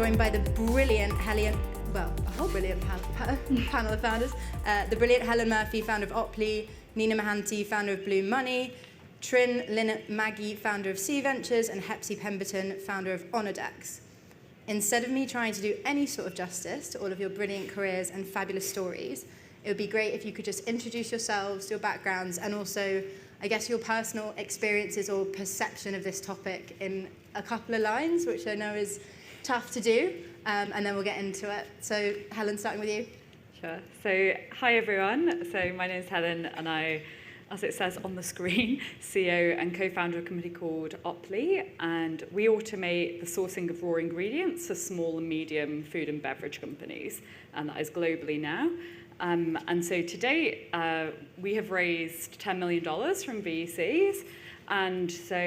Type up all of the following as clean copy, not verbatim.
joined by the brilliant HELEN, well, a whole brilliant panel of founders. The brilliant Helen Murphy, founder of Opply, Nina Mohanty, founder of Bloom Money, TRIIN LINAMAGI, founder of HEPHZI Ventures, and HEPHZI PEMBERTON, founder of Honordex. Instead of me trying to do any sort of justice to all of your brilliant careers and fabulous stories, it would be great if you could just introduce yourselves, your backgrounds, and also, I guess, your personal experiences or perception of this topic in a couple of lines, which I know is tough to do, and then we'll get into it. So, Helen, starting with you. Sure. So, hi everyone. So, my name is Helen, and I, as it says on the screen, CEO and co-founder of a company called Opply, and we automate the sourcing of raw ingredients for small and medium food and beverage companies, and that is globally now. And so today, we have raised $10 million from VCs, and so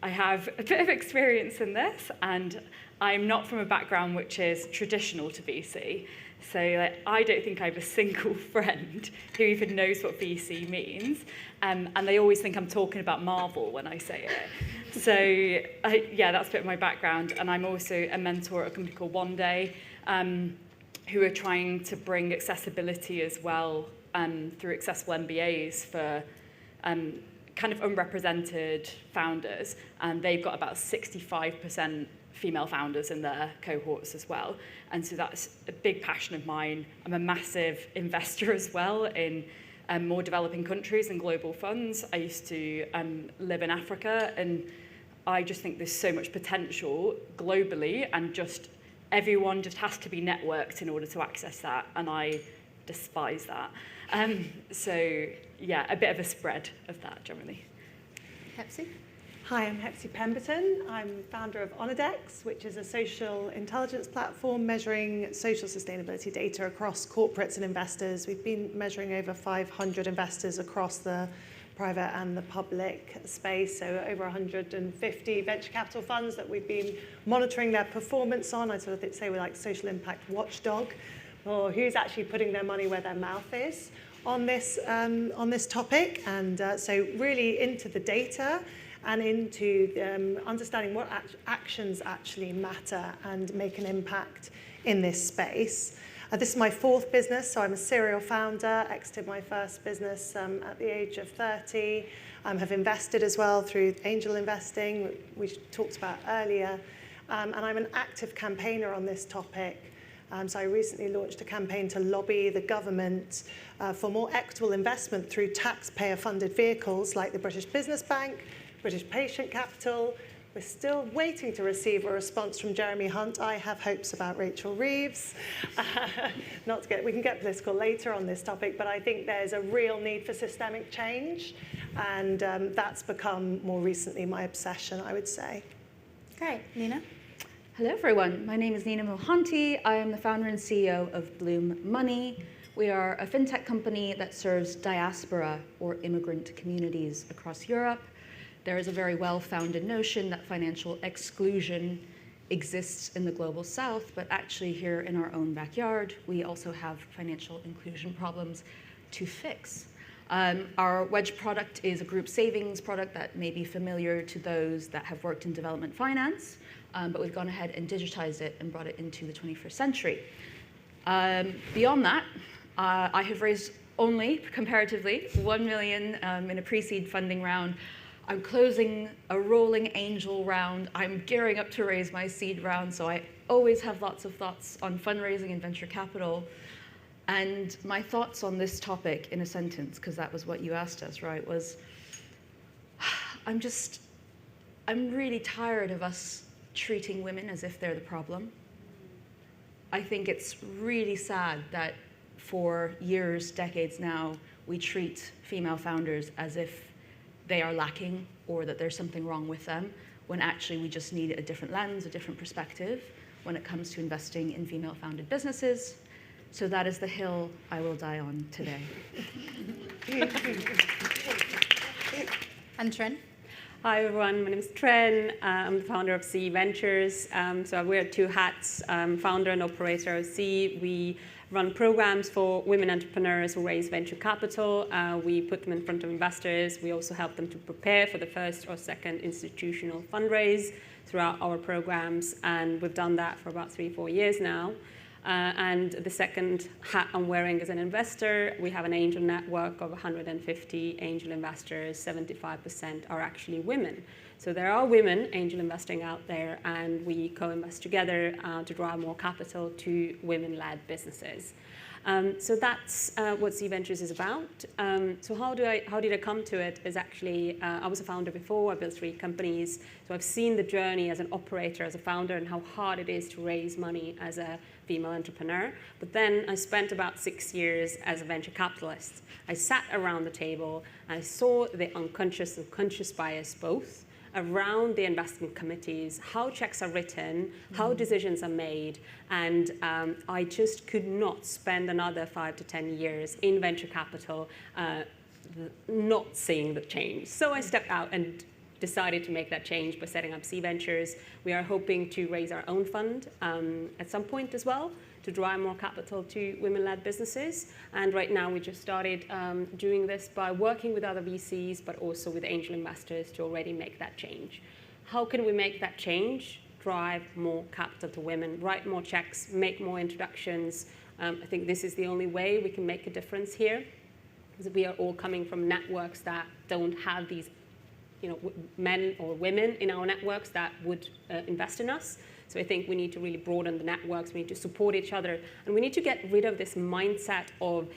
I have a bit of experience in this, and I'm not from a background which is traditional to VC. So I don't think I have a single friend who even knows what VC means, and they always think I'm talking about Marvel when I say it. So yeah, that's a bit of my background, and I'm also a mentor at a company called One Day, who are trying to bring accessibility as well through accessible MBAs for kind of unrepresented founders, and they've got about 65% female founders in their cohorts as well. And so that's a big passion of mine. I'm a massive investor as well in more developing countries and global funds. I used to live in Africa, and I just think there's so much potential globally, and just everyone just has to be networked in order to access that, and I despise that. So yeah, a bit of a spread of that generally. HEPHZI. Hi, I'm HEPHZI Pemberton. I'm founder of Honordex, which is a social intelligence platform measuring social sustainability data across corporates and investors. We've been measuring over 500 investors across the private and the public space, so over 150 venture capital funds that we've been monitoring their performance on. I sort of say we're like social impact watchdog, or who's actually putting their money where their mouth is on this topic, and so really into the data and into understanding what actions actually matter and make an impact in this space. This is my fourth business, so I'm a serial founder, exited my first business at the age of 30, have invested as well through angel investing, we talked about earlier, and I'm an active campaigner on this topic. So I recently launched a campaign to lobby the government for more equitable investment through taxpayer-funded vehicles like the British Business Bank, British Patient Capital. We're still waiting to receive a response from Jeremy Hunt. I have hopes about Rachel Reeves. We can get political later on this topic, but I think there's a real need for systemic change, and that's become more recently my obsession, I would say. Great. Nina? Hello, everyone. My name is Nina Mohanty. I am the founder and CEO of Bloom Money. We are a fintech company that serves diaspora or immigrant communities across Europe. There is a very well-founded notion that financial exclusion exists in the global south, but actually here in our own backyard, we also have financial inclusion problems to fix. Our wedge product is a group savings product that may be familiar to those that have worked in development finance, but we've gone ahead and digitized it and brought it into the 21st century. Beyond that, I have raised only, comparatively, 1 million in a pre-seed funding round. I'm closing a rolling angel round. I'm gearing up to raise my seed round, so I always have lots of thoughts on fundraising and venture capital. And my thoughts on this topic in a sentence, because that was what you asked us, right, was I'm really tired of us treating women as if they're the problem. I think it's really sad that for years, decades now, we treat female founders as if they are lacking or that there's something wrong with them, when actually we just need a different lens, a different perspective when it comes to investing in female-founded businesses. So that is the hill I will die on today. And TRIIN? Hi everyone, my name is TRIIN. I'm the founder of HEPHZI Ventures. So I wear two hats, founder and operator of HEPHZI. We run programs for women entrepreneurs who raise venture capital. We put them in front of investors. We also help them to prepare for the first or second institutional fundraise throughout our programs, and we've done that for about 3-4 years now. And the second hat I'm wearing as an investor, we have an angel network of 150 angel investors. 75% are actually women. So there are women angel investing out there, and we co-invest together to drive more capital to women-led businesses. So that's what Z Ventures is about. So how did I come to it is actually, I was a founder before, I built 3 companies. So I've seen the journey as an operator, as a founder, and how hard it is to raise money as a female entrepreneur. But then I spent about 6 years as a venture capitalist. I sat around the table and I saw the unconscious and conscious bias both around the investment committees, how checks are written, how decisions are made, and I just could not spend another 5 to 10 years in venture capital not seeing the change. So I stepped out and decided to make that change by setting up Z Ventures. We are hoping to raise our own fund at some point as well, to drive more capital to women-led businesses. And right now we just started doing this by working with other VCs, but also with angel investors to already make that change. How can we make that change? Drive more capital to women, write more checks, make more introductions. I think this is the only way we can make a difference here, because we are all coming from networks that don't have these men or women in our networks that would invest in us. So I think we need to really broaden the networks, we need to support each other, and we need to get rid of this mindset of,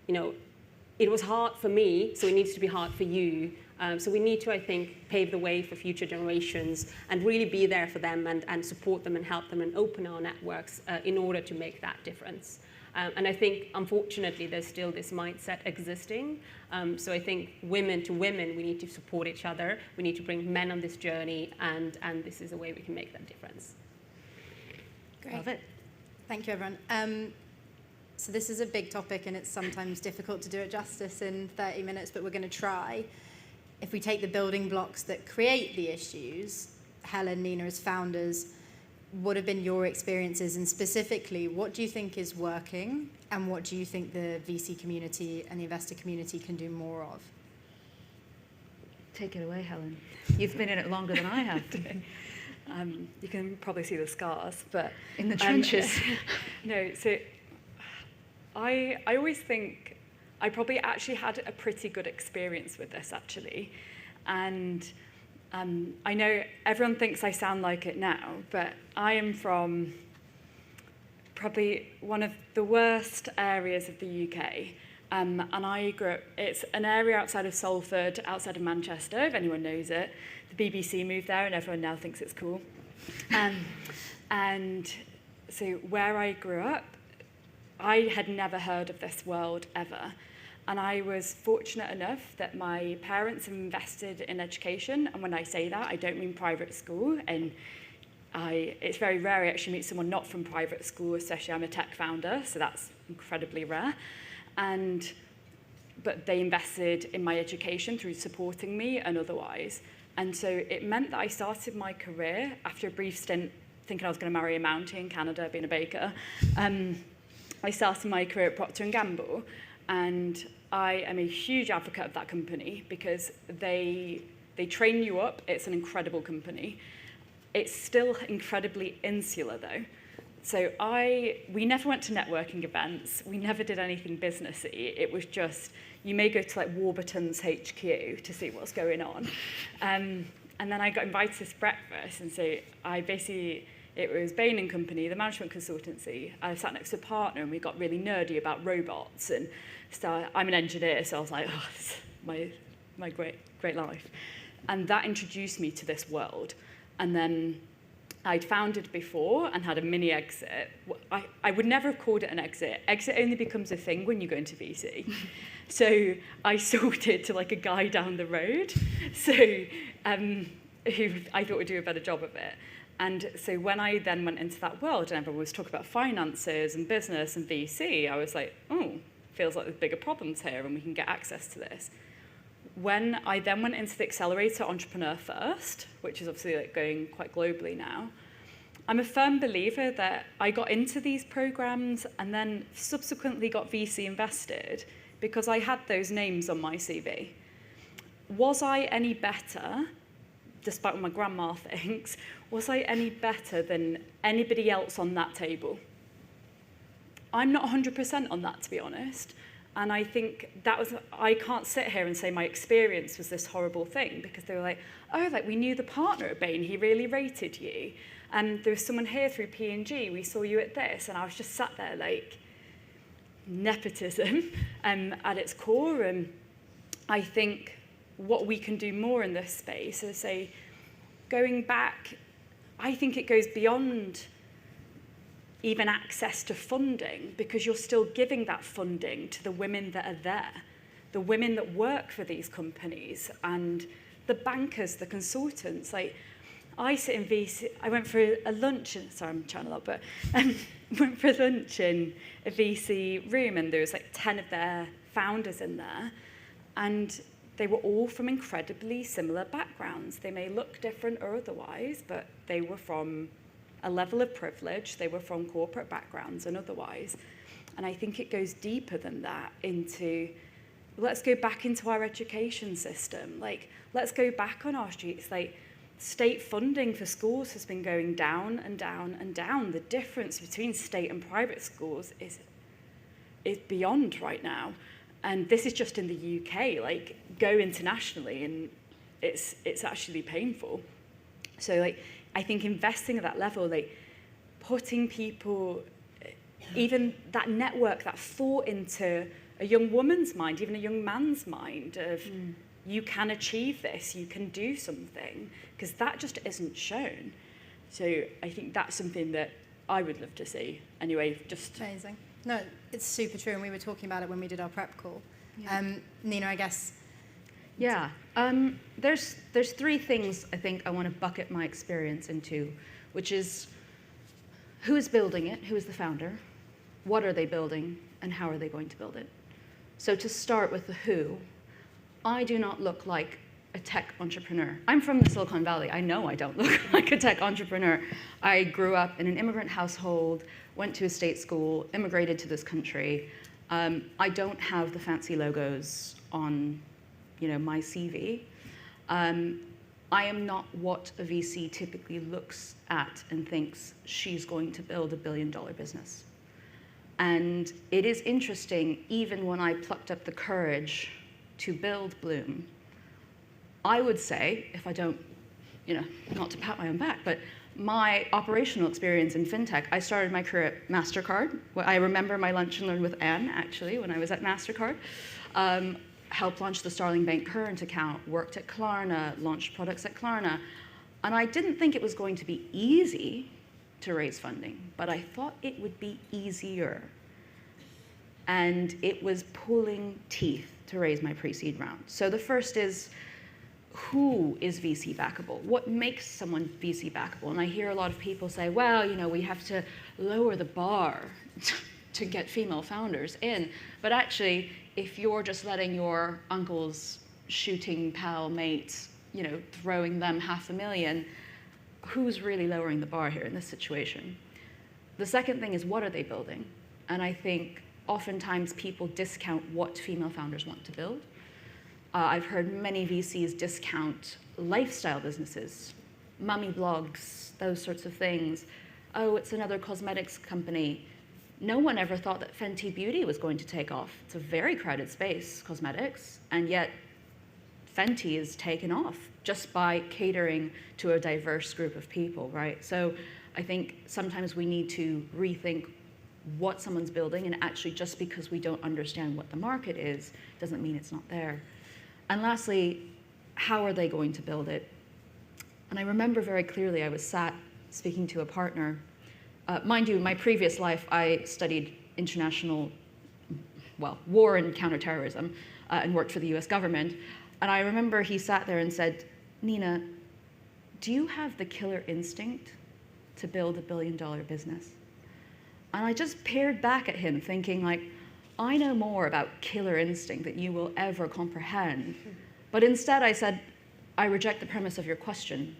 it was hard for me, so it needs to be hard for you. So we need to, I think, pave the way for future generations and really be there for them and support them and help them and open our networks in order to make that difference. And I think, unfortunately, there's still this mindset existing. So I think women to women, we need to support each other. We need to bring men on this journey, and this is a way we can make that difference. Great. Love it. Thank you, everyone. So this is a big topic, and it's sometimes difficult to do it justice in 30 minutes, but we're going to try. If we take the building blocks that create the issues, Helen, Nina, as founders, what have been your experiences, and specifically, what do you think is working, and what do you think the VC community and the investor community can do more of? Take it away, Helen. You've been in it longer than I have. You can probably see the scars, but in the trenches. No, so I always think I probably actually had a pretty good experience with this, actually. And I know everyone thinks I sound like it now, but I am from probably one of the worst areas of the UK. And I grew up, it's an area outside of Salford, outside of Manchester, if anyone knows it. The BBC moved there and everyone now thinks it's cool. And so where I grew up, I had never heard of this world ever. And I was fortunate enough that my parents invested in education. And when I say that, I don't mean private school. And it's very rare I actually meet someone not from private school, especially I'm a tech founder, so that's incredibly rare. But they invested in my education through supporting me and otherwise. And so it meant that I started my career after a brief stint thinking I was going to marry a Mountie in Canada, being a baker. I started my career at Procter & Gamble, and I am a huge advocate of that company because they train you up. It's an incredible company. It's still incredibly insular, though. So we never went to networking events. We never did anything businessy. It was just, you may go to like Warburton's HQ to see what's going on. And then I got invited to this breakfast, and so it was Bain & Company, the management consultancy. I sat next to a partner, and we got really nerdy about robots. And so I'm an engineer, so I was like, oh, this is my great life. And that introduced me to this world. And then I'd founded before and had a mini exit. I would never have called it an exit. Exit only becomes a thing when you go into VC. So I sold it to like a guy down the road, who I thought would do a better job of it. And so when I then went into that world and everyone was talking about finances and business and VC, I was like, oh, feels like there's bigger problems here and we can get access to this. When I then went into the accelerator Entrepreneur First, which is obviously like going quite globally now, I'm a firm believer that I got into these programs and then subsequently got VC invested because I had those names on my CV. Was I any better, despite what my grandma thinks, was I any better than anybody else on that table? I'm not 100% on that, to be honest. And I think I can't sit here and say my experience was this horrible thing, because they were like, oh, like we knew the partner at Bain, he really rated you. And there was someone here through P&G, we saw you at this. And I was just sat there like, nepotism at its core. And I think what we can do more in this space is say, going back, I think it goes beyond even access to funding, because you're still giving that funding to the women that are there, the women that work for these companies, and the bankers, the consultants. Like, I sit in VC, I went for a lunch, sorry, I'm chatting a lot, but went for lunch in a VC room, and there was like 10 of their founders in there, and they were all from incredibly similar backgrounds. They may look different or otherwise, but they were from a level of privilege, they were from corporate backgrounds and otherwise. And I think it goes deeper than that into, let's go back into our education system. Like, let's go back on our streets. Like, state funding for schools has been going down and down and down. The difference between state and private schools is beyond right now. And this is just in the UK. Like, go internationally and it's actually painful. So like, I think investing at that level, like putting people, even that network, that thought into a young woman's mind, even a young man's mind of, you can achieve this, you can do something, because that just isn't shown. So I think that's something that I would love to see. Anyway, just... Amazing. No, it's super true, and we were talking about it when we did our prep call. Yeah. Nina, I guess... Yeah, there's three things I think I want to bucket my experience into, which is who is building it, who is the founder, what are they building, and how are they going to build it. So to start with the who, I do not look like a tech entrepreneur. I'm from the Silicon Valley. I know I don't look like a tech entrepreneur. I grew up in an immigrant household, went to a state school, immigrated to this country. I don't have the fancy logos on my CV. I am not what a VC typically looks at and thinks she's going to build $1 billion business. And it is interesting, even when I plucked up the courage to build Bloom, I would say, if I don't, not to pat my own back, but my operational experience in fintech, I started my career at MasterCard. I remember my lunch and learn with Anne, actually, when I was at MasterCard. Helped launch the Starling Bank current account, worked at Klarna, launched products at Klarna. And I didn't think it was going to be easy to raise funding, but I thought it would be easier. And it was pulling teeth to raise my pre-seed round. So the first is, who is VC backable? What makes someone VC backable? And I hear a lot of people say, well, we have to lower the bar to get female founders in. But actually, if you're just letting your uncle's shooting pal mates, throwing them $500,000, who's really lowering the bar here in this situation? The second thing is, what are they building? And I think oftentimes people discount what female founders want to build. I've heard many VCs discount lifestyle businesses, mummy blogs, those sorts of things. Oh, it's another cosmetics company. No one ever thought that Fenty Beauty was going to take off. It's a very crowded space, cosmetics, and yet Fenty is taken off just by catering to a diverse group of people, right? So I think sometimes we need to rethink what someone's building, and actually just because we don't understand what the market is doesn't mean it's not there. And lastly, how are they going to build it? And I remember very clearly I was sat speaking to a partner. Mind you, in my previous life, I studied war and counterterrorism and worked for the US government. And I remember he sat there and said, Nina, do you have the killer instinct to build $1 billion business? And I just peered back at him thinking, like, I know more about killer instinct than you will ever comprehend. But instead I said, I reject the premise of your question.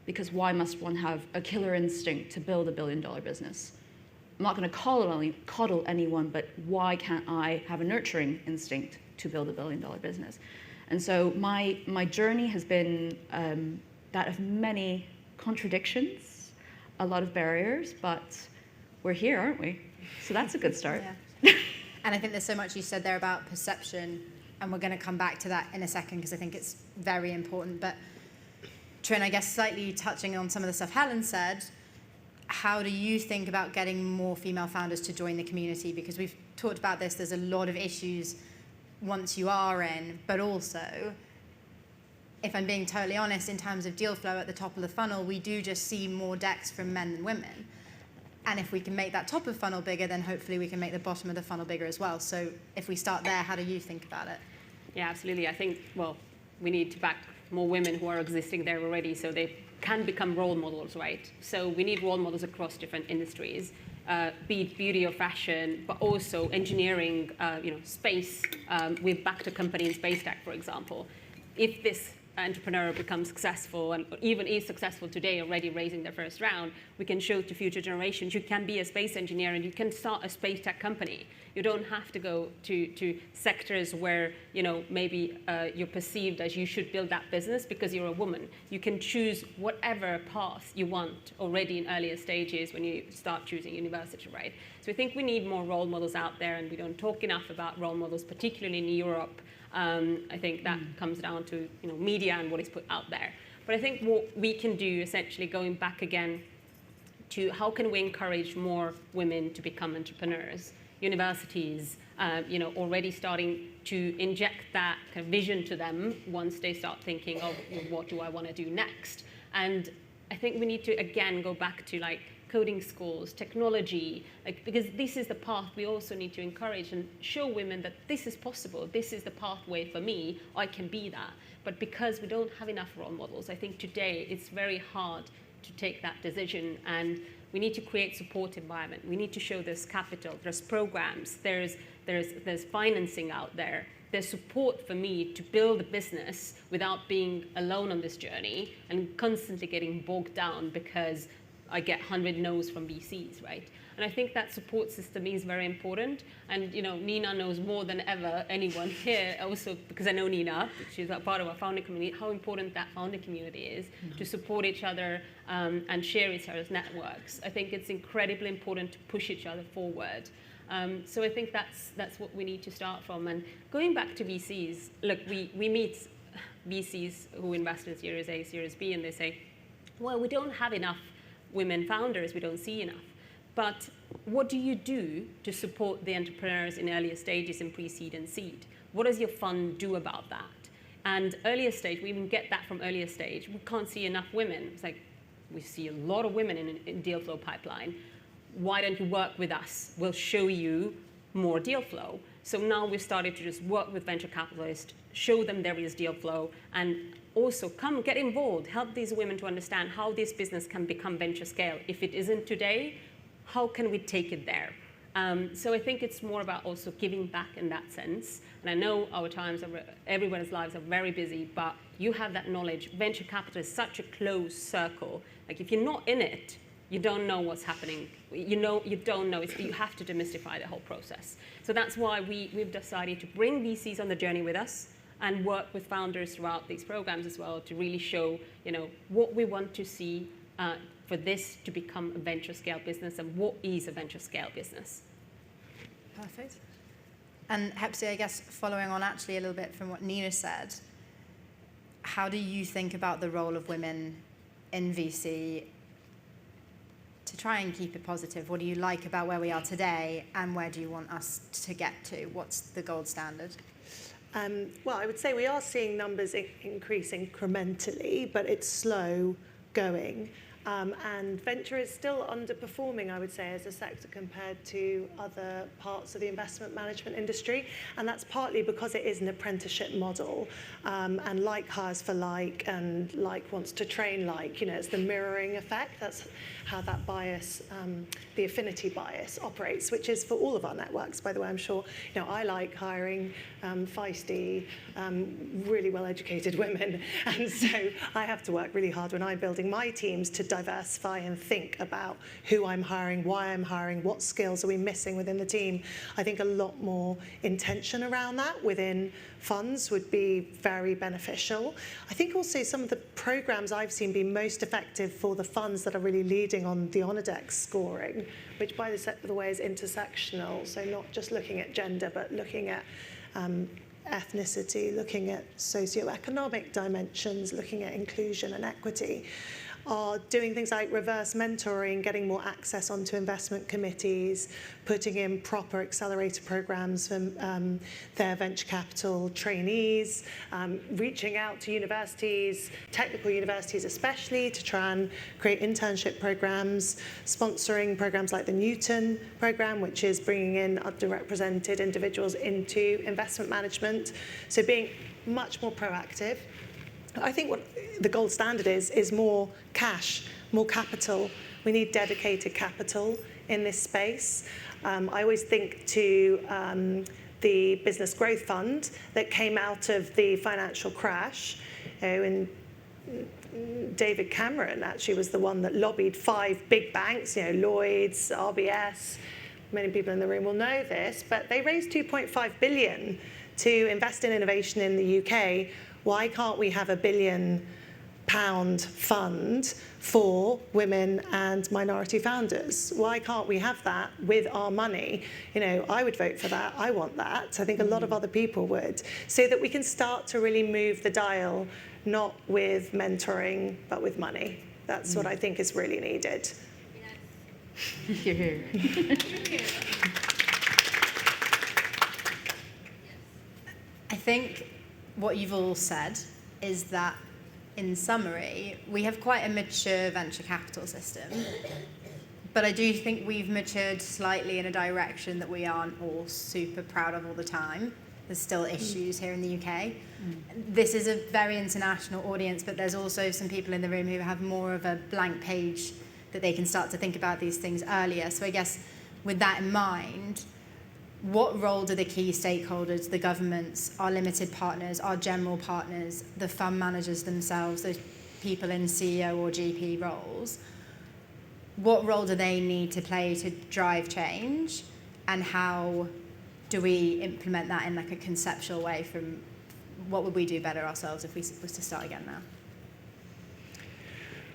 because why must one have a killer instinct to build a billion-dollar business? I'm not going to coddle anyone, but why can't I have a nurturing instinct to build a billion-dollar business? And so my journey has been that of many contradictions, a lot of barriers, but we're here, aren't we? So that's a good start. Yeah. And I think there's so much you said there about perception, and we're going to come back to that in a second because I think it's very important. But TRIIN, I guess slightly touching on some of the stuff Helen said, how do you think about getting more female founders to join the community? Because we've talked about this, there's a lot of issues once you are in, but also, if I'm being totally honest, in terms of deal flow at the top of the funnel, we do just see more decks from men than women. And if we can make that top of funnel bigger, then hopefully we can make the bottom of the funnel bigger as well. So if we start there, how do you think about it? Yeah, absolutely. I think, well, we need to back more women who are existing there already so they can become role models, right? So we need role models across different industries, be it beauty or fashion, but also engineering, space. We've backed a company in space tech, for example. If this entrepreneur becomes successful and even is successful today, already raising their first round, we can show to future generations you can be a space engineer and you can start a space tech company. You don't have to go to sectors where maybe you're perceived as you should build that business because you're a woman. You can choose whatever path you want already in earlier stages when you start choosing university, right? So I think we need more role models out there, and we don't talk enough about role models, particularly in Europe. I think that comes down to media and what is put out there. But I think what we can do, essentially going back again to how can we encourage more women to become entrepreneurs? Universities, already starting to inject that kind of vision to them once they start thinking of what do I want to do next. And I think we need to again go back to coding schools, technology, because this is the path we also need to encourage and show women that this is possible, this is the pathway for me, I can be that. But because we don't have enough role models, I think today it's very hard to take that decision, and we need to create support environment. We need to show there's capital, there's programs, there's financing out there. There's support for me to build a business without being alone on this journey and constantly getting bogged down because I get 100 no's from VCs, right? And I think that support system is very important. And Nina knows more than ever anyone here, also because I know Nina, she's a part of our founding community, how important that founding community is to support each other and share each other's networks. I think it's incredibly important to push each other forward. So I think that's what we need to start from. And going back to VCs, look, we meet VCs who invest in Series A, Series B, and they say, well, we don't have enough women founders, we don't see enough. But what do you do to support the entrepreneurs in earlier stages in pre-seed and seed? What does your fund do about that? And earlier stage, we even get that from earlier stage. We can't see enough women. It's like, we see a lot of women in deal flow pipeline. Why don't you work with us? We'll show you more deal flow. So now we've started to just work with venture capitalists, show them there is deal flow, and also come get involved, help these women to understand how this business can become venture scale. If it isn't today, how can we take it there? So I think it's more about also giving back in that sense. And I know our times, everyone's lives are very busy, but you have that knowledge. Venture capital is such a closed circle. Like if you're not in it, you don't know what's happening. You don't know. You have to demystify the whole process. So that's why we've decided to bring VCs on the journey with us and work with founders throughout these programs as well to really show, what we want to see for this to become a venture scale business and what is a venture scale business. Perfect. And HEPHZI, I guess following on actually a little bit from what Nina said, how do you think about the role of women in VC to try and keep it positive? What do you like about where we are today, and where do you want us to get to? What's the gold standard? Well, I would say we are seeing numbers increase incrementally, but it's slow going. And venture is still underperforming, I would say, as a sector compared to other parts of the investment management industry. And that's partly because it is an apprenticeship model. And like hires for like, and like wants to train like. It's the mirroring effect. That's how that bias, the affinity bias, operates, which is for all of our networks, by the way. I'm sure, I like hiring feisty, really well-educated women. And so I have to work really hard when I'm building my teams to diversify and think about who I'm hiring, why I'm hiring, what skills are we missing within the team. I think a lot more intention around that within funds would be very beneficial. I think also some of the programs I've seen be most effective for the funds that are really leading on the Honordex scoring, which by the way is intersectional, so not just looking at gender, but looking at ethnicity, looking at socioeconomic dimensions, looking at inclusion and equity, are doing things like reverse mentoring, getting more access onto investment committees, putting in proper accelerator programs for their venture capital trainees, reaching out to universities, technical universities especially, to try and create internship programs, sponsoring programs like the Newton program, which is bringing in underrepresented individuals into investment management. So being much more proactive. I think what the gold standard is more cash, more capital. We need dedicated capital in this space. I always think to the Business Growth Fund that came out of the financial crash, and David Cameron actually was the one that lobbied 5 big banks, Lloyds, RBS. Many people in the room will know this, but they raised 2.5 billion to invest in innovation in the UK. Why can't we have £1 billion fund for women and minority founders? Why can't we have that with our money? I would vote for that. I want that. I think a lot of other people would. So that we can start to really move the dial, not with mentoring, but with money. That's what I think is really needed. Here. I think what you've all said is that, in summary, we have quite a mature venture capital system, but I do think we've matured slightly in a direction that we aren't all super proud of all the time. There's still issues here in the UK. This is a very international audience, but there's also some people in the room who have more of a blank page that they can start to think about these things earlier. So I guess with that in mind, what role do the key stakeholders, the governments, our limited partners, our general partners, the fund managers themselves, those people in CEO or GP roles, what role do they need to play to drive change, and how do we implement that in like a conceptual way? From what would we do better ourselves if we was to start again now?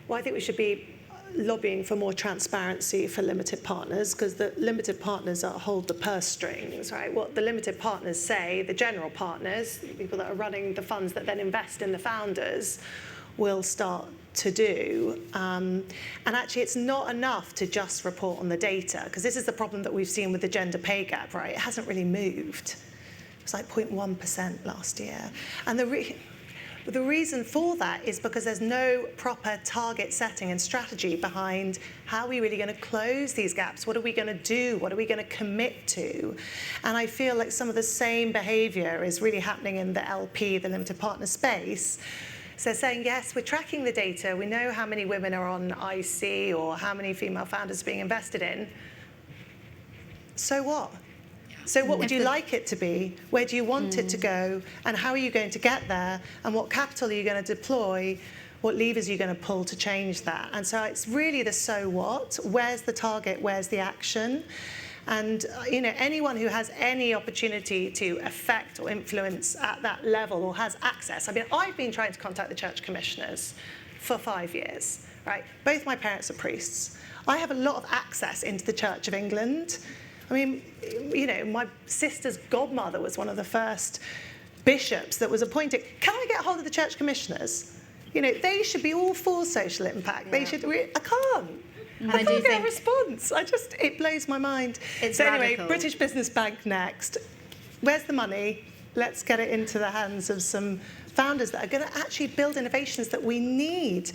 Well, I think we should be lobbying for more transparency for limited partners, because the limited partners hold the purse strings, right? What the limited partners say, the general partners, the people that are running the funds that then invest in the founders, will start to do. And actually, it's not enough to just report on the data, because this is the problem that we've seen with the gender pay gap, right? It hasn't really moved. It was like 0.1% last year. And the reason for that is because there's no proper target setting and strategy behind how are we really going to close these gaps? What are we going to do? What are we going to commit to? And I feel like some of the same behavior is really happening in the LP, the limited partner space. So they're saying, yes, we're tracking the data. We know how many women are on ISSY or how many female founders are being invested in. So what? So what would you like it to be? Where do you want it to go? And how are you going to get there? And what capital are you going to deploy? What levers are you going to pull to change that? And so it's really the so what. Where's the target? Where's the action? And anyone who has any opportunity to affect or influence at that level or has access. I mean, I've been trying to contact the church commissioners for 5 years, right? Both my parents are priests. I have a lot of access into the Church of England. I mean, my sister's godmother was one of the first bishops that was appointed. Can I get hold of the church commissioners? They should be all for social impact. Yeah. They should. I can't. I can't get a response. It blows my mind. So anyway, British Business Bank next. Where's the money? Let's get it into the hands of some founders that are going to actually build innovations that we need.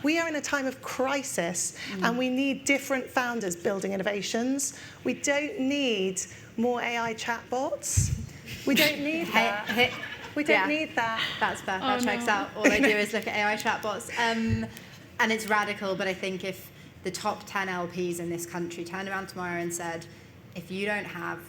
We are in a time of crisis, and we need different founders building innovations. We don't need more AI chatbots. We don't need that. We don't need that. That's fair. That checks out. All I do is look at AI chatbots. And it's radical, but I think if the top 10 LPs in this country turned around tomorrow and said, if you don't have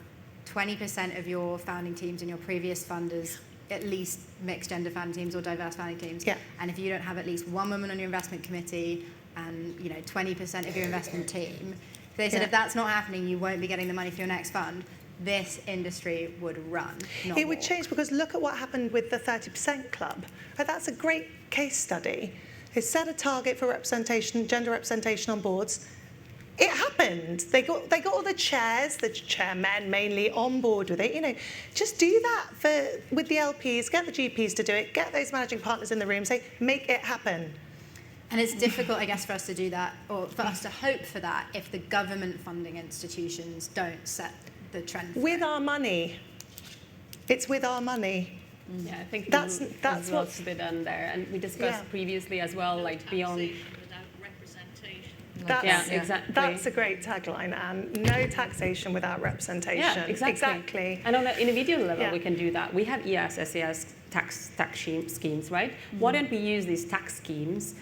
20% of your founding teams and your previous funders at least mixed gender founding teams or diverse founding teams, and if you don't have at least one woman on your investment committee and 20% of your investment team, they said if that's not happening, you won't be getting the money for your next fund. This industry would run. It would change, because look at what happened with the 30% Club. That's a great case study. They set a target for representation, gender representation on boards. It happened. They got all the chairs, the chairmen mainly, on board with it. Just do that with the LPs, get the GPs to do it, get those managing partners in the room, say, make it happen. And it's difficult, I guess, for us to do that, or for us to hope for that, if the government funding institutions don't set the trend. With our money. It's with our money. Yeah, I think that's what's to be done there. And we discussed previously as well, like beyond... without representation. Exactly. That's a great tagline, Anne. No taxation without representation. Yeah, exactly. And on an individual level, we can do that. We have ISSY tax schemes, right? Why don't we use these tax schemes,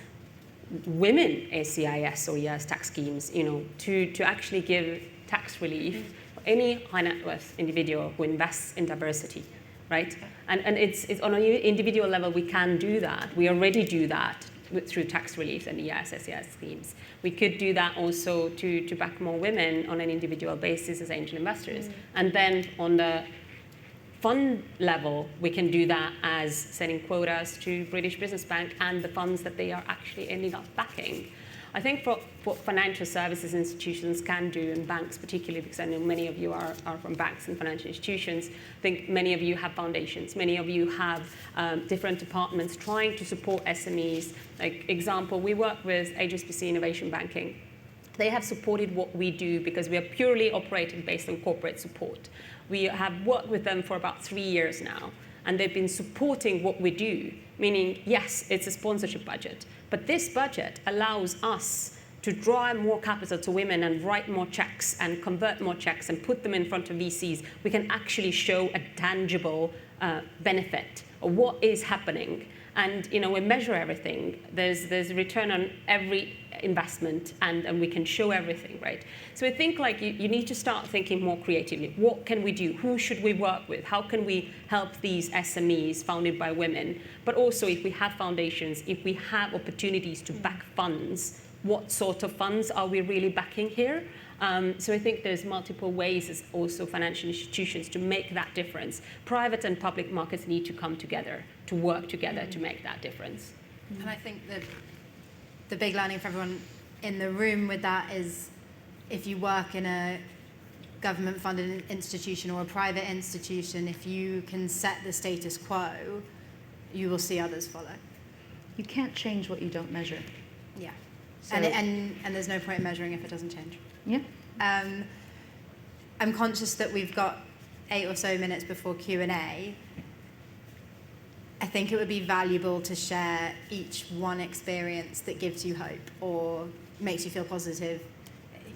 women ACIS or ES tax schemes, to actually give tax relief for any high net worth individual who invests in diversity, right? And it's on an individual level, we can do that. We already do that through tax relief and ISSY schemes. We could do that also to back more women on an individual basis as angel investors. And then on the fund level, we can do that as setting quotas to British Business Bank and the funds that they are actually ending up backing. I think what financial services institutions can do, and banks particularly, because I know many of you are from banks and financial institutions, I think many of you have foundations, many of you have different departments trying to support SMEs. Like example, we work with HSBC Innovation Banking. They have supported what we do because we are purely operating based on corporate support. We have worked with them for about 3 years now, and they've been supporting what we do, meaning, yes, it's a sponsorship budget, but this budget allows us to drive more capital to women and write more checks and convert more checks and put them in front of VCs. We can actually show a tangible benefit of what is happening. And we measure everything. There's a return on every investment, and we can show everything, right? So I think you need to start thinking more creatively. What can we do? Who should we work with? How can we help these SMEs founded by women? But also, if we have foundations, if we have opportunities to back funds, what sort of funds are we really backing here? So I think there's multiple ways as also financial institutions to make that difference. Private and public markets need to come together, to work together to make that difference. And I think that the big learning for everyone in the room with that is, if you work in a government-funded institution or a private institution, if you can set the status quo, you will see others follow. You can't change what you don't measure. Yeah. So and there's no point in measuring if it doesn't change. Yeah. I'm conscious that we've got 8 or so minutes before Q&A. I think it would be valuable to share each one experience that gives you hope or makes you feel positive.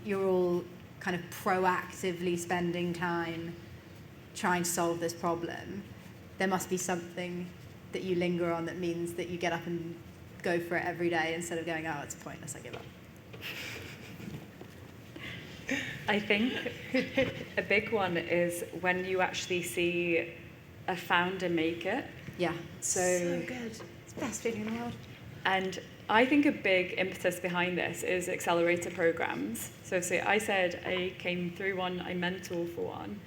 You're all kind of proactively spending time trying to solve this problem. There must be something that you linger on that means that you get up and go for it every day instead of going, oh, it's pointless, I give up. I think a big one is when you actually see a founder make it. Yeah. So good. It's the best feeling in the world. And I think a big impetus behind this is accelerator programs. So I said I came through one, I mentor for one,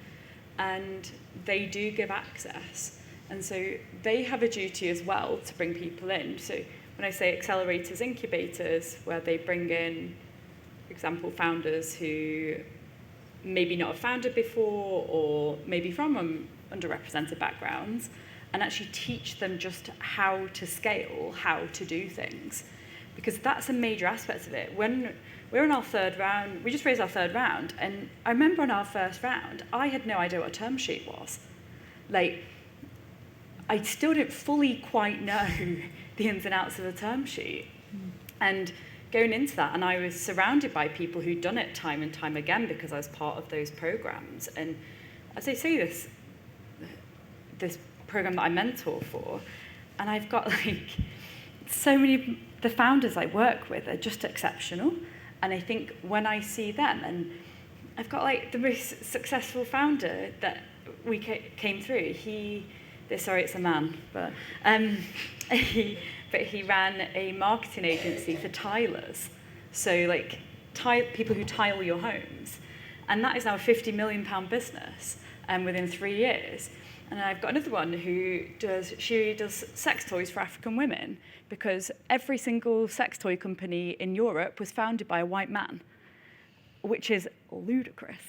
and they do give access. And so they have a duty as well to bring people in. So when I say accelerators, incubators, where they bring in, for example, founders who maybe not have founded before or maybe from underrepresented backgrounds, and actually teach them just how to scale, how to do things. Because that's a major aspect of it. When we're in our third round, we just raised our third round, and I remember on our first round, I had no idea what a term sheet was. I still didn't fully quite know the ins and outs of the term sheet. And going into that, and I was surrounded by people who'd done it time and time again because I was part of those programs. And as I say, this program that I mentor for, and I've got like so many, the founders I work with are just exceptional. And I think when I see them, and I've got like the most successful founder that we came through, sorry, it's a man, but he ran a marketing agency for tilers. So like people who tile your homes. And that is now a £50 million business within 3 years. And I've got another one who does sex toys for African women, because every single sex toy company in Europe was founded by a white man, which is ludicrous.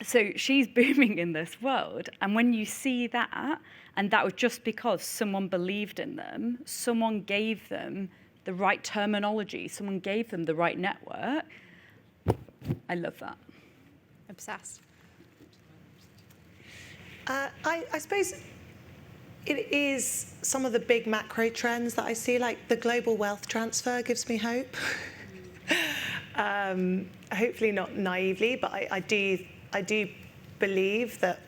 So she's booming in this world. And when you see that, and that was just because someone believed in them, someone gave them the right terminology, someone gave them the right network, I love that. Obsessed. I suppose it is some of the big macro trends that I see, like the global wealth transfer gives me hope. Hopefully not naively, but I do believe that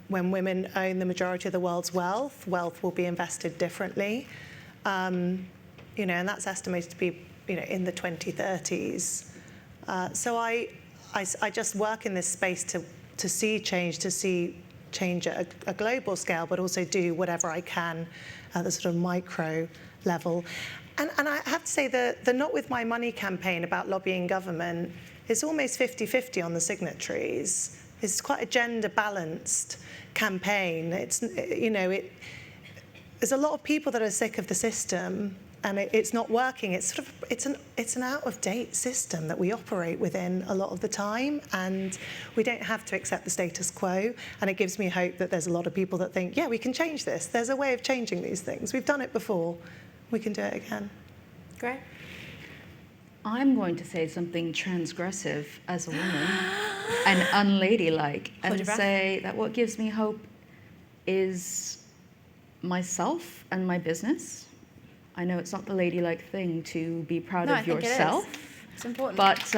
when women own the majority of the world's wealth will be invested differently. And that's estimated to be, in the 2030s. So I just work in this space to see change at a global scale, but also do whatever I can at the sort of micro level. And I have to say the Not With My Money campaign about lobbying government is almost 50-50 on the signatories. It's quite a gender-balanced campaign. There's a lot of people that are sick of the system, and it's not working. It's an out-of-date system that we operate within a lot of the time, and we don't have to accept the status quo. And it gives me hope that there's a lot of people that think, yeah, we can change this. There's a way of changing these things. We've done it before. We can do it again. Great. I'm going to say something transgressive as a woman and unladylike, and say that what gives me hope is myself and my business. I know it's not the ladylike thing to be proud of yourself. It's important. But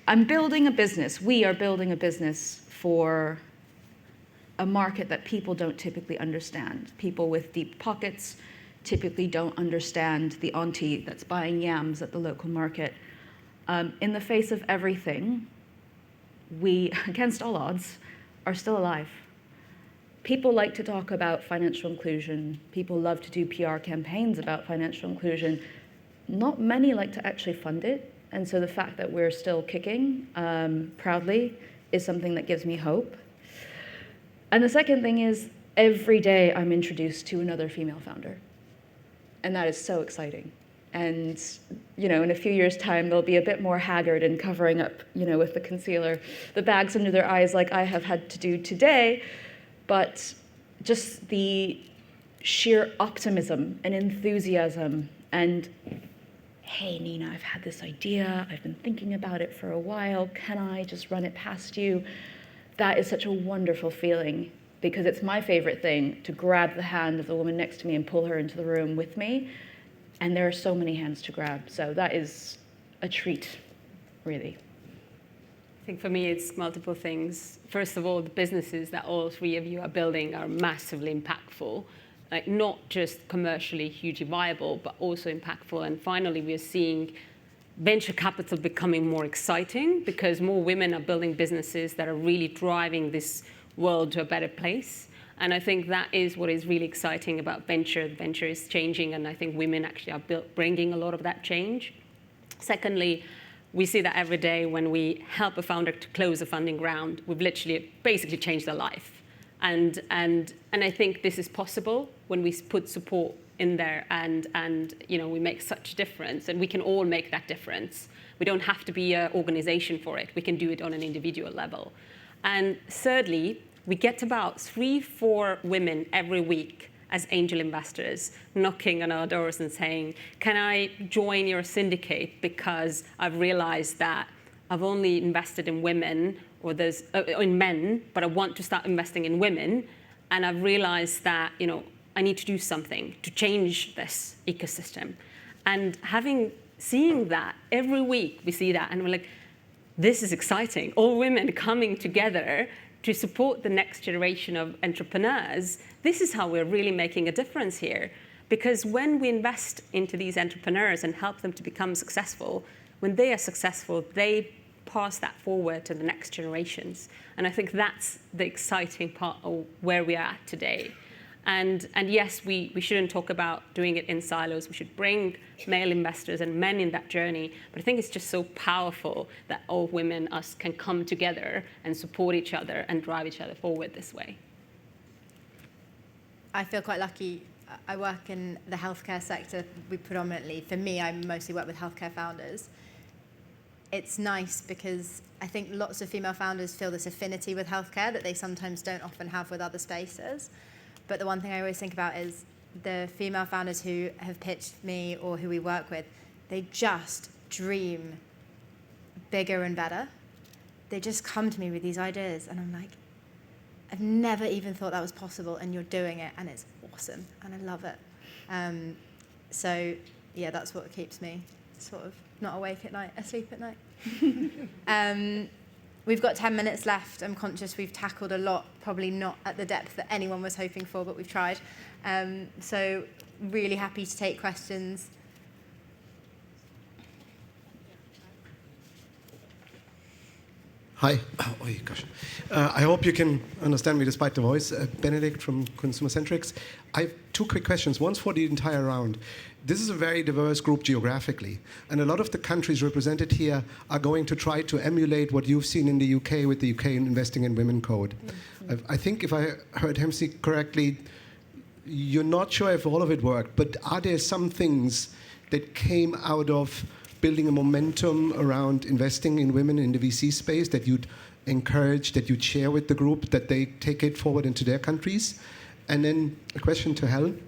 I'm building a business. We are building a business for a market that people don't typically understand. People with deep pockets typically don't understand the auntie that's buying yams at the local market. In the face of everything, we, against all odds, are still alive. People like to talk about financial inclusion. People love to do PR campaigns about financial inclusion. Not many like to actually fund it. And so the fact that we're still kicking proudly is something that gives me hope. And the second thing is, every day I'm introduced to another female founder. And that is so exciting. And, in a few years' time, they'll be a bit more haggard and covering up, with the concealer, the bags under their eyes like I have had to do today. But just the sheer optimism and enthusiasm and, hey, Nina, I've had this idea. I've been thinking about it for a while. Can I just run it past you? That is such a wonderful feeling, because it's my favorite thing to grab the hand of the woman next to me and pull her into the room with me. And there are so many hands to grab. So that is a treat, really. I think for me, it's multiple things. First of all, the businesses that all three of you are building are massively impactful, like not just commercially hugely viable, but also impactful. And finally, we are seeing venture capital becoming more exciting because more women are building businesses that are really driving this world to a better place. And I think that is what is really exciting about venture. Venture is changing, and I think women actually are bringing a lot of that change. Secondly, we see that every day when we help a founder to close a funding round, we've literally basically changed their life. And I think this is possible when we put support in there and we make such a difference, and we can all make that difference. We don't have to be an organization for it. We can do it on an individual level. And thirdly, we get about 3-4 women every week as angel investors knocking on our doors and saying, can I join your syndicate because I've realized that I've only invested in women or in men, but I want to start investing in women. And I've realized that, I need to do something to change this ecosystem. And seeing that every week, we see that, and we're like, this is exciting. All women coming together to support the next generation of entrepreneurs. This is how we're really making a difference here. Because when we invest into these entrepreneurs and help them to become successful, when they are successful, they pass that forward to the next generations. And I think that's the exciting part of where we are at today. And yes, we shouldn't talk about doing it in silos. We should bring male investors and men in that journey. But I think it's just so powerful that all women, us, can come together and support each other and drive each other forward this way. I feel quite lucky. I work in the healthcare sector. For me, I mostly work with healthcare founders. It's nice because I think lots of female founders feel this affinity with healthcare that they sometimes don't often have with other spaces. But the one thing I always think about is the female founders who have pitched me or who we work with, they just dream bigger and better. They just come to me with these ideas and I'm like, I've never even thought that was possible and you're doing it and it's awesome and I love it. So yeah, that's what keeps me sort of not awake at night, asleep at night. We've got 10 minutes left. I'm conscious we've tackled a lot, probably not at the depth that anyone was hoping for, but we've tried. So really happy to take questions. Hi. Oh, gosh. I hope you can understand me despite the voice. Benedict from Consumer Centrics. I have two quick questions. One's for the entire round. This is a very diverse group geographically, and a lot of the countries represented here are going to try to emulate what you've seen in the UK with the UK Investing in Women Code. Mm-hmm. I think if I heard HEPHZI correctly, you're not sure if all of it worked, but are there some things that came out of building a momentum around investing in women in the VC space that you'd encourage, that you'd share with the group, that they take it forward into their countries? And then a question to Helen.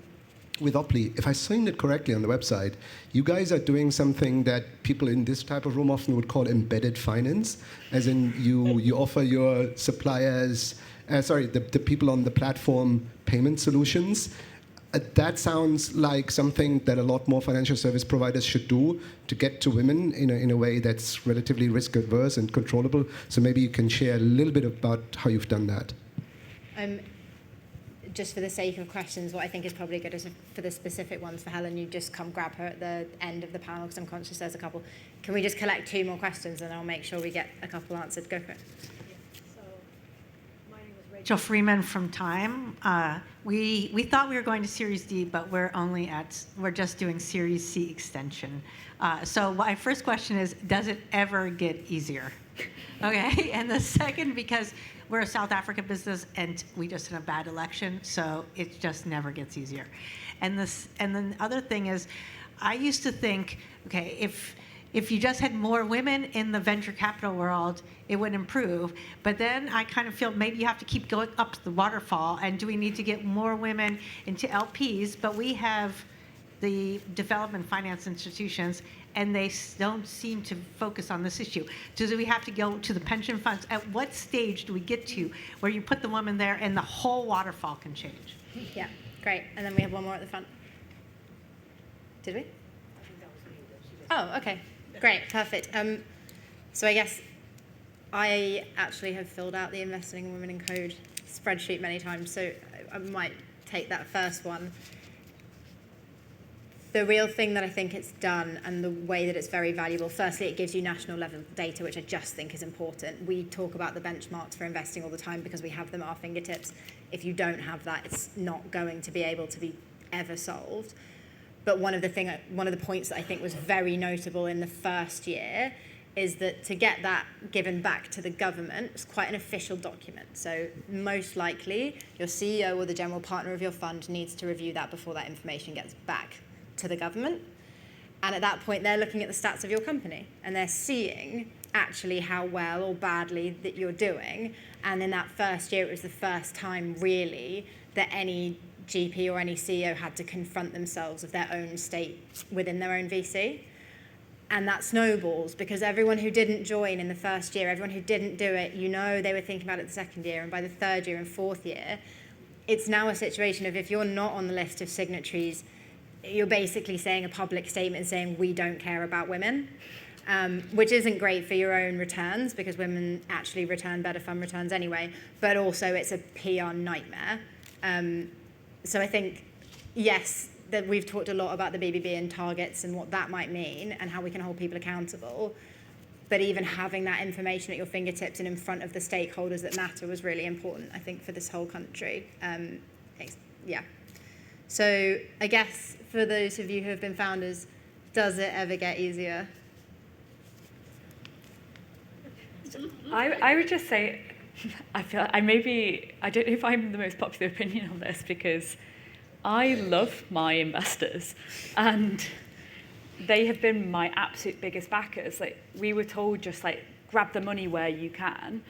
With Opply, if I've seen it correctly on the website, you guys are doing something that people in this type of room often would call embedded finance, as in you offer your suppliers, the people on the platform payment solutions. That sounds like something that a lot more financial service providers should do to get to women in a way that's relatively risk averse and controllable. So maybe you can share a little bit about how you've done that. Just for the sake of questions, what I think is probably good is for the specific ones for Helen, you just come grab her at the end of the panel because I'm conscious there's a couple. Can we just collect 2 more questions and I'll make sure we get a couple answered? Go for it. So my name is Rachel Freeman from Time. We thought we were going to Series D, but we're just doing Series C extension. So my first question is, does it ever get easier? Okay, and the second, because we're a South African business and we just had a bad election, so it just never gets easier. And then the other thing is, I used to think, okay, if you just had more women in the venture capital world, it would improve. But then I kind of feel maybe you have to keep going up the waterfall, and do we need to get more women into LPs? But we have the development finance institutions, and they don't seem to focus on this issue. So do we have to go to the pension funds? At what stage do we get to where you put the woman there and the whole waterfall can change? Yeah, great. And then we have one more at the front. Did we? I think that was me. Oh, okay. Great, perfect. So I guess I actually have filled out the Investing in Women in Code spreadsheet many times, so I might take that first one. The real thing that I think it's done and the way that it's very valuable, firstly, it gives you national level data, which I just think is important. We talk about the benchmarks for investing all the time because we have them at our fingertips. If you don't have that, it's not going to be able to be ever solved. But one of the points that I think was very notable in the first year is that to get that given back to the government, it's quite an official document. So most likely, your CEO or the general partner of your fund needs to review that before that information gets back to the government. And at that point, they're looking at the stats of your company and they're seeing actually how well or badly that you're doing. And in that first year, it was the first time really that any GP or any CEO had to confront themselves of their own state within their own VC. And that snowballs because everyone who didn't join in the first year, everyone who didn't do it, they were thinking about it the second year, and by the third year and fourth year, it's now a situation of if you're not on the list of signatories, you're basically saying a public statement saying we don't care about women, which isn't great for your own returns because women actually return better fund returns anyway, but also it's a PR nightmare. So I think, yes, that we've talked a lot about the BBB and targets and what that might mean and how we can hold people accountable. But even having that information at your fingertips and in front of the stakeholders that matter was really important, I think, for this whole country. Yeah. So I guess for those of you who have been founders, does it ever get easier? I would just say, I don't know if I'm the most popular opinion on this because I love my investors and they have been my absolute biggest backers. Like, we were told just like grab the money where you can,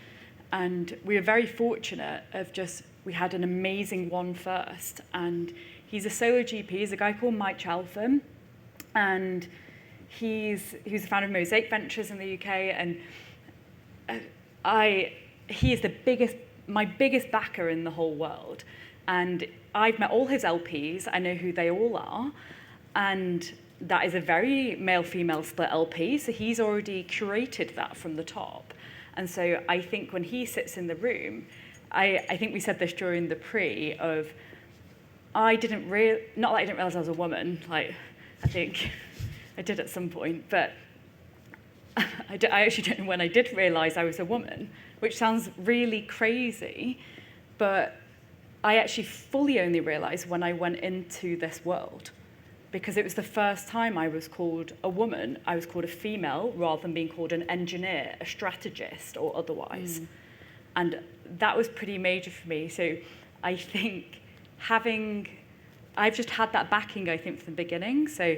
and we were very fortunate of we had an amazing one first, and he's a solo GP. He's a guy called Mike Chalfant, and he's the founder of Mosaic Ventures in the UK, and he is my biggest backer in the whole world, and I've met all his LPs. I know who they all are, and that is a very male-female split LP, so he's already curated that from the top. And so I think when he sits in the room, I think we said this during the pre of, not that I didn't realize I was a woman, like I think I did at some point, but I actually don't know when I did realize I was a woman, which sounds really crazy, but I actually fully only realized when I went into this world, because it was the first time I was called a woman. I was called a female rather than being called an engineer, a strategist, or otherwise. And that was pretty major for me. So I think I've just had that backing, I think, from the beginning. So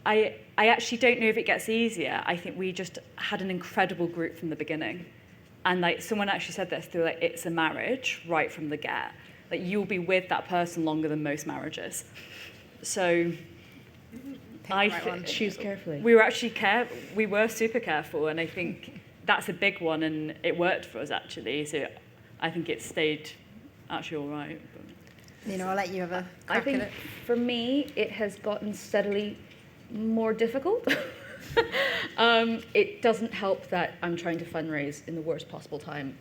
I actually don't know if it gets easier. I think we just had an incredible group from the beginning. And like someone actually said this, they're like, it's a marriage right from the get. Like, you'll be with that person longer than most marriages. So choose carefully. We were super careful, and I think that's a big one, and it worked for us actually. So I think it stayed actually all right. But. I'll let you have a crack I think at it. for me, it has gotten steadily more difficult. It doesn't help that I'm trying to fundraise in the worst possible time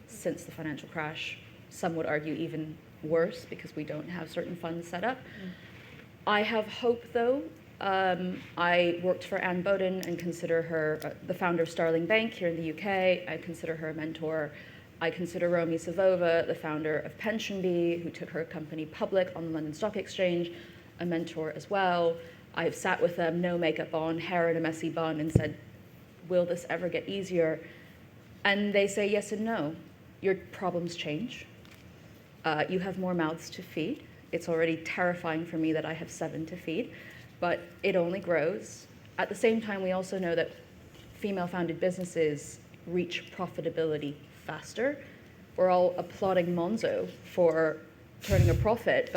since the financial crash. Some would argue even worse because we don't have certain funds set up. I have hope, though. I worked for Anne Bowden and consider her the founder of Starling Bank here in the UK. I consider her a mentor. I consider Romy Savova, the founder of PensionBee, who took her company public on the London Stock Exchange, a mentor as well. I've sat with them, no makeup on, hair in a messy bun, and said, will this ever get easier? And they say yes and no. Your problems change. You have more mouths to feed. It's already terrifying for me that I have 7 to feed, but it only grows. At the same time, we also know that female-founded businesses reach profitability faster. We're all applauding Monzo for turning a profit,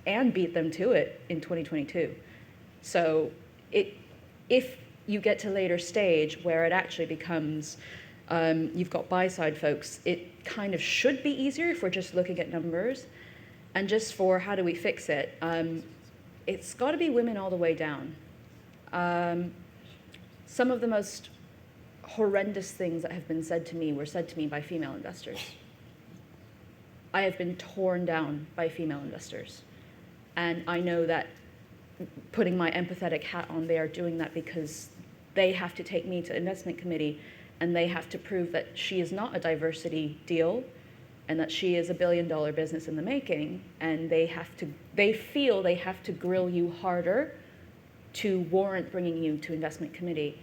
and beat them to it in 2022. So if you get to later stage where it actually becomes, you've got buy-side folks, it kind of should be easier if we're just looking at numbers. And just for how do we fix it, it's got to be women all the way down. Some of the most horrendous things that have been said to me were said to me by female investors. I have been torn down by female investors. And I know that putting my empathetic hat on, they are doing that because they have to take me to investment committee and they have to prove that she is not a diversity deal and that she is $1 billion business in the making, and they feel they have to grill you harder to warrant bringing you to investment committee.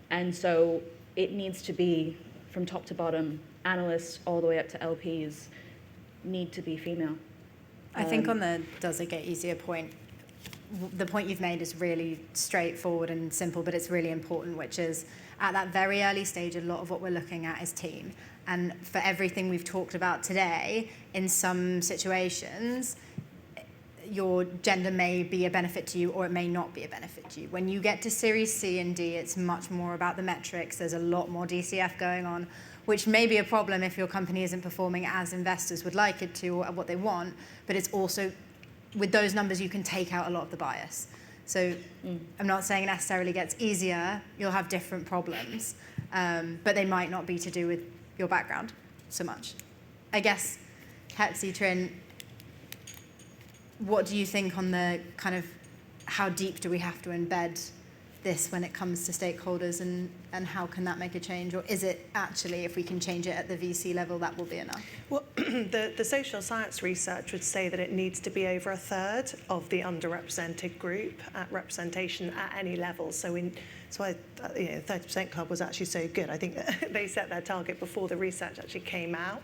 And so it needs to be from top to bottom, analysts all the way up to LPs need to be female. I think on the does it get easier point, the point you've made is really straightforward and simple, but it's really important, which is at that very early stage, a lot of what we're looking at is team. And for everything we've talked about today, in some situations, your gender may be a benefit to you or it may not be a benefit to you. When you get to Series C and D, it's much more about the metrics. There's a lot more DCF going on, which may be a problem if your company isn't performing as investors would like it to or what they want, but it's also, with those numbers, you can take out a lot of the bias. So I'm not saying it necessarily gets easier, you'll have different problems, but they might not be to do with your background so much. I guess, HEPHZI, TRIIN, what do you think on the kind of how deep do we have to embed this when it comes to stakeholders, and how can that make a change? Or is it actually, if we can change it at the VC level, that will be enough? Well, the social science research would say that it needs to be over a third of the underrepresented group at representation at any level. So 30% Club was actually so good. I think they set their target before the research actually came out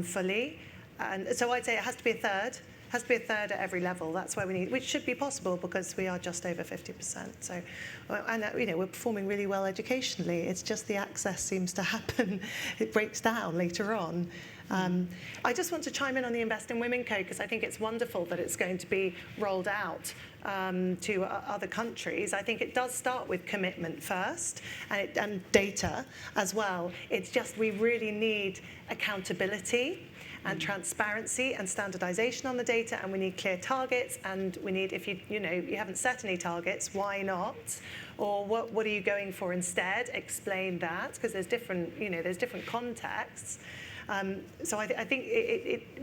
fully. And so I'd say it has to be a third. Has to be a third at every level. That's why we need, which should be possible because we are just over 50%. So, and we're performing really well educationally. It's just the access seems to happen. It breaks down later on. I just want to chime in on the Invest in Women Code because I think it's wonderful that it's going to be rolled out to other countries. I think it does start with commitment first and data as well. It's just we really need accountability and transparency and standardization on the data, and we need clear targets, and we need, if you haven't set any targets, why not? Or what are you going for instead? Explain that, because there's different contexts. So I think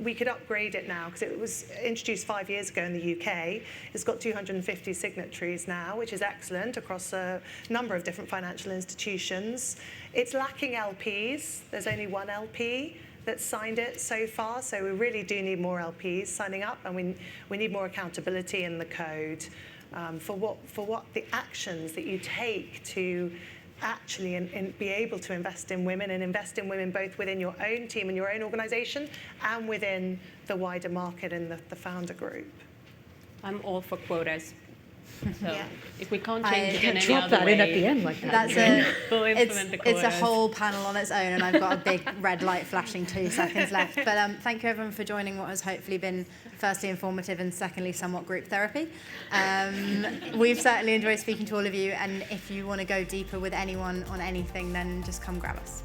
we could upgrade it now because it was introduced 5 years ago in the UK. It's got 250 signatories now, which is excellent across a number of different financial institutions. It's lacking LPs. There's only one LP that's signed it so far, so we really do need more LPs signing up, and we need more accountability in the code for what the actions that you take to actually be able to invest in women, and invest in women both within your own team and your own organisation and within the wider market and the founder group. I'm all for quotas. So Yeah. if we can't change it in any Drop other that way, in at the end like that. we'll implement the It's a quotas. whole panel on its own, and I've got a big red light flashing 2 seconds left. But thank you everyone for joining what has hopefully been firstly informative and secondly somewhat group therapy. We've certainly enjoyed speaking to all of you, and if you want to go deeper with anyone on anything, then just come grab us.